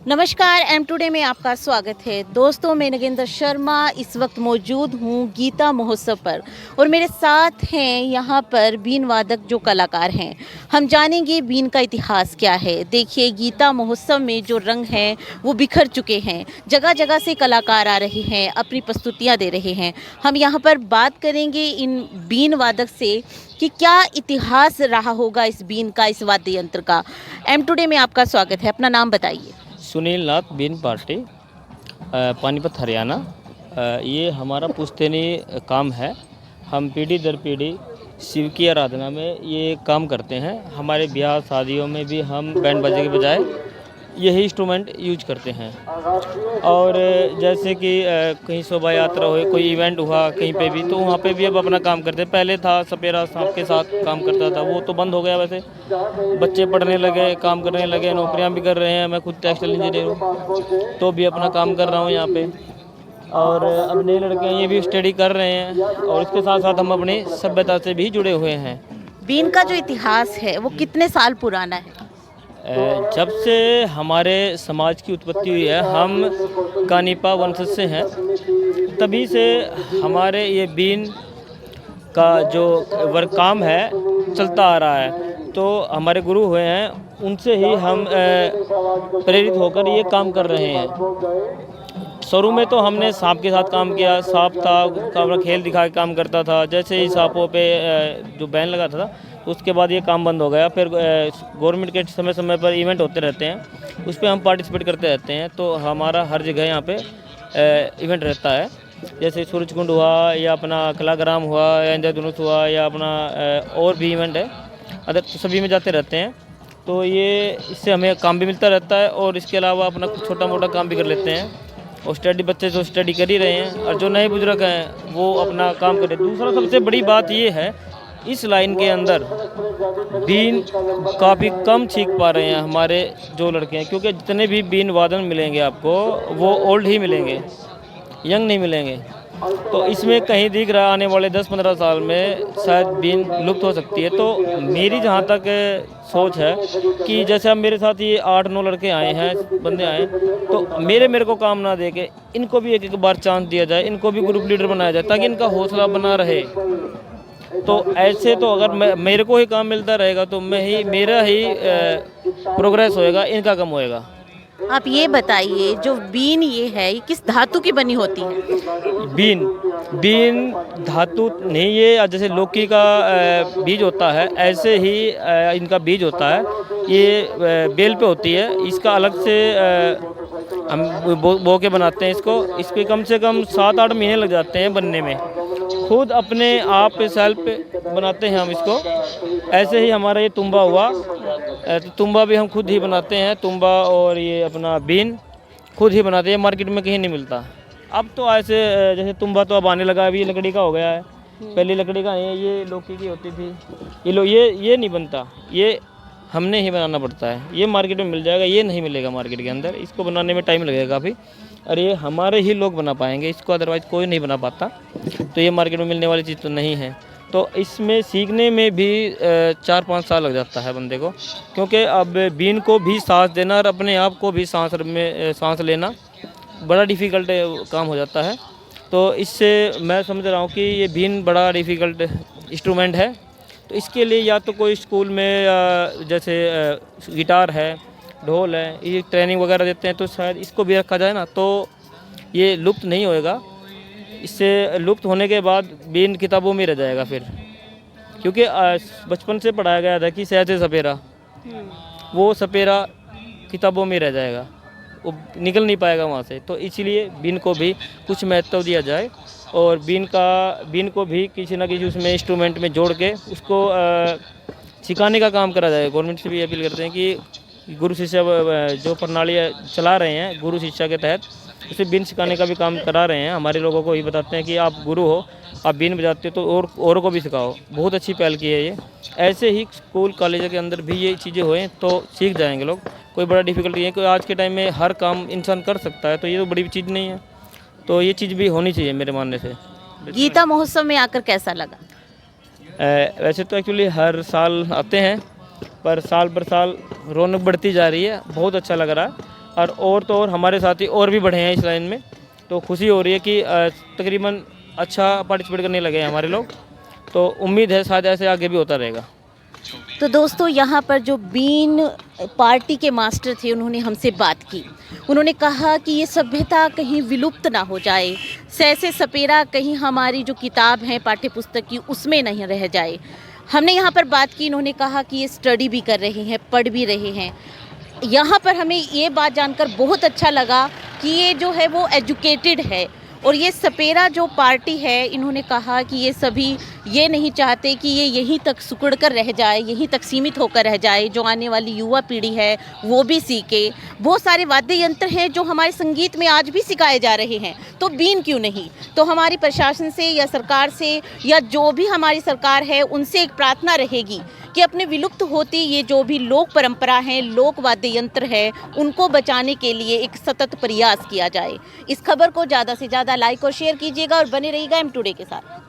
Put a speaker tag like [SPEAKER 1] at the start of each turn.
[SPEAKER 1] नमस्कार M today में आपका स्वागत है। दोस्तों, मैं नगेंद्र शर्मा इस वक्त मौजूद हूँ गीता महोत्सव पर और मेरे साथ हैं यहाँ पर बीन वादक जो कलाकार हैं। हम जानेंगे बीन का इतिहास क्या है। देखिए, गीता महोत्सव में जो रंग हैं वो बिखर चुके हैं। जगह जगह से कलाकार आ रहे हैं, अपनी प्रस्तुतियाँ दे रहे हैं। हम यहाँ पर बात करेंगे इन बीन वादक से कि क्या इतिहास रहा होगा इस बीन का, इस वाद्य यंत्र का। एम टुडे में आपका स्वागत है। अपना नाम बताइए।
[SPEAKER 2] सुनील नाथ बीन पार्टी पानीपत हरियाणा। ये हमारा पुश्तैनी काम है। हम पीढ़ी दर पीढ़ी शिव की आराधना में ये काम करते हैं। हमारे ब्याह शादियों में भी हम बैंड बाजे के बजाय यही इंस्ट्रूमेंट यूज करते हैं। और जैसे कि कहीं शोभा यात्रा हो, कोई इवेंट हुआ कहीं पे भी, तो वहाँ पे भी अब अपना काम करते हैं। पहले था सपेरा सांप के साथ काम करता था, वो तो बंद हो गया। वैसे बच्चे पढ़ने लगे, काम करने लगे, नौकरियाँ भी कर रहे हैं। मैं खुद टेक्सटाइल इंजीनियर हूँ, तो भी अपना काम कर रहा हूँ यहाँ पे। और अब नए लड़के हैं, ये भी स्टडी कर रहे हैं। और इसके साथ साथ हम अपनी सभ्यता से भी जुड़े हुए हैं।
[SPEAKER 1] बीन का जो इतिहास है वो कितने साल पुराना है?
[SPEAKER 2] जब से हमारे समाज की उत्पत्ति हुई है, हम कानीपा वंश से हैं, तभी से हमारे ये बीन का जो वर्क काम है चलता आ रहा है। तो हमारे गुरु हुए हैं, उनसे ही हम प्रेरित होकर ये काम कर रहे हैं। शुरू में तो हमने सांप के साथ काम किया। सांप था, अपना खेल दिखा के काम करता था। जैसे ही सांपों पे जो बैन लगाता था, तो उसके बाद ये काम बंद हो गया। फिर गवर्नमेंट के समय समय पर इवेंट होते रहते हैं, उस पर हम पार्टिसिपेट करते रहते हैं। तो हमारा हर जगह यहाँ पे इवेंट रहता है। जैसे सूरजकुंड हुआ, या अपना कलाग्राम हुआ, या इंद्रधनुष हुआ, या अपना और भी इवेंट है अदर, तो सभी में जाते रहते हैं। तो ये इससे हमें काम भी मिलता रहता है, और इसके अलावा अपना कुछ छोटा मोटा काम भी कर लेते हैं। और स्टडी, बच्चे तो स्टडी कर ही रहे हैं, और जो नए बुजुर्ग हैं वो अपना काम कर रहे हैं। दूसरा सबसे बड़ी बात ये है, इस लाइन के अंदर बीन काफ़ी कम सीख पा रहे हैं हमारे जो लड़के हैं, क्योंकि जितने भी बीन वादन मिलेंगे आपको, वो ओल्ड ही मिलेंगे, यंग नहीं मिलेंगे। तो इसमें कहीं दिख रहा है आने वाले 10-15 साल में शायद बीन लुप्त हो सकती है। तो मेरी जहाँ तक सोच है कि जैसे अब मेरे साथ ये 8-9 लड़के आए हैं, बंदे आए, तो मेरे को काम ना दे के इनको भी एक बार चांस दिया जाए, इनको भी ग्रुप लीडर बनाया जाए, ताकि इनका हौसला बना रहे। तो ऐसे तो अगर मेरे को ही काम मिलता रहेगा, तो मेरा ही प्रोग्रेस होएगा, इनका कम होएगा।
[SPEAKER 1] आप ये बताइए, जो बीन ये है, ये किस धातु की बनी होती है?
[SPEAKER 2] बीन धातु नहीं, ये जैसे लौकी का बीज होता है, ऐसे ही इनका बीज होता है। ये बेल पे होती है। इसका अलग से हम बो के बनाते हैं इसको कम से कम 7-8 महीने लग जाते हैं बनने में। खुद अपने आप सेल्फ बनाते हैं हम इसको। ऐसे ही हमारा ये तुम्बा हुआ, तो तुम्बा भी हम खुद ही बनाते हैं। तुम्बा और ये अपना बीन खुद ही बनाते हैं, मार्केट में कहीं नहीं मिलता। अब तो ऐसे जैसे तुम्बा तो अब आने लगा, अभी ये लकड़ी का हो गया है। पहले लकड़ी का है, ये लौकी की होती थी। ये नहीं बनता, ये हमने ही बनाना पड़ता है। ये मार्केट में मिल जाएगा, ये नहीं मिलेगा मार्केट के अंदर। इसको बनाने में टाइम लगेगा काफ़ी, और ये हमारे ही लोग बना पाएंगे इसको, अदरवाइज़ कोई नहीं बना पाता। तो ये मार्केट में मिलने वाली चीज़ तो नहीं है। तो इसमें सीखने में भी 4-5 साल लग जाता है बंदे को, क्योंकि अब बीन को भी सांस देना और अपने आप को भी सांस लेना बड़ा डिफ़िकल्ट काम हो जाता है। तो इससे मैं समझ रहा हूँ कि ये बीन बड़ा डिफ़िकल्ट इंस्ट्रूमेंट है। तो इसके लिए या तो कोई स्कूल में जैसे गिटार है, ढोल है, ये ट्रेनिंग वगैरह देते हैं, तो शायद इसको भी रखा जाए ना, तो ये लुप्त नहीं होएगा। इससे लुप्त होने के बाद बीन किताबों में रह जाएगा फिर, क्योंकि बचपन से पढ़ाया गया था कि सहज सपेरा, वो सपेरा किताबों में रह जाएगा, वो निकल नहीं पाएगा वहाँ से। तो इसलिए बीन को भी कुछ महत्व दिया जाए, और बीन को भी किसी न किसी उसमें इंस्ट्रूमेंट में जोड़ के उसको सिखाने का काम करा जाए। गवर्नमेंट से भी अपील करते हैं कि गुरु शिष्य जो प्रणाली चला रहे हैं गुरु शिक्षा के तहत, उसे बीन सिखाने का भी काम करा रहे हैं। हमारे लोगों को ही बताते हैं कि आप गुरु हो, आप बीन बजाते हो, तो औरों को भी सिखाओ। बहुत अच्छी पहल की है ये। ऐसे ही स्कूल कॉलेज के अंदर भी ये चीज़ें होएं तो सीख जाएंगे लोग। कोई बड़ा डिफ़िकल्टी है, कोई आज के टाइम में हर काम इंसान कर सकता है, तो ये तो बड़ी चीज़ नहीं है। तो ये चीज़ भी होनी चाहिए मेरे मानने से।
[SPEAKER 1] गीता महोत्सव में आकर कैसा लगा?
[SPEAKER 2] वैसे तो एक्चुअली हर साल आते हैं, पर साल रौनक बढ़ती जा रही है। बहुत अच्छा लग रहा है। और तो और हमारे साथी और भी बढ़े हैं इस लाइन में, तो खुशी हो रही है कि तकरीबन अच्छा पार्टिसिपेट करने लगे हैं हमारे लोग। तो उम्मीद है शायद ऐसे आगे भी होता रहेगा।
[SPEAKER 1] तो दोस्तों यहाँ पर जो बीन पार्टी के मास्टर थे उन्होंने हमसे बात की। उन्होंने कहा कि ये सभ्यता कहीं विलुप्त ना हो जाए, सैसे सपेरा कहीं हमारी जो किताब है पाठ्य पुस्तक की उसमें नहीं रह जाए। हमने यहाँ पर बात की, इन्होंने कहा कि ये स्टडी भी कर रहे हैं, पढ़ भी रहे हैं। यहाँ पर हमें ये बात जानकर बहुत अच्छा लगा कि ये जो है वो एजुकेटेड है। और ये सपेरा जो पार्टी है, इन्होंने कहा कि ये सभी ये नहीं चाहते कि ये यहीं तक सिकुड़ कर रह जाए, यहीं तक सीमित होकर रह जाए। जो आने वाली युवा पीढ़ी है वो भी सीखे। बहुत सारे वाद्य यंत्र हैं जो हमारे संगीत में आज भी सिखाए जा रहे हैं, तो बीन क्यों नहीं। तो हमारी प्रशासन से या सरकार से या जो भी हमारी सरकार है उनसे एक प्रार्थना रहेगी कि अपने विलुप्त होती ये जो भी लोक परंपरा है, लोक वाद्य यंत्र है, उनको बचाने के लिए एक सतत प्रयास किया जाए। इस खबर को ज़्यादा से ज़्यादा लाइक और शेयर कीजिएगा और बने रहिएगा एम टुडे के साथ।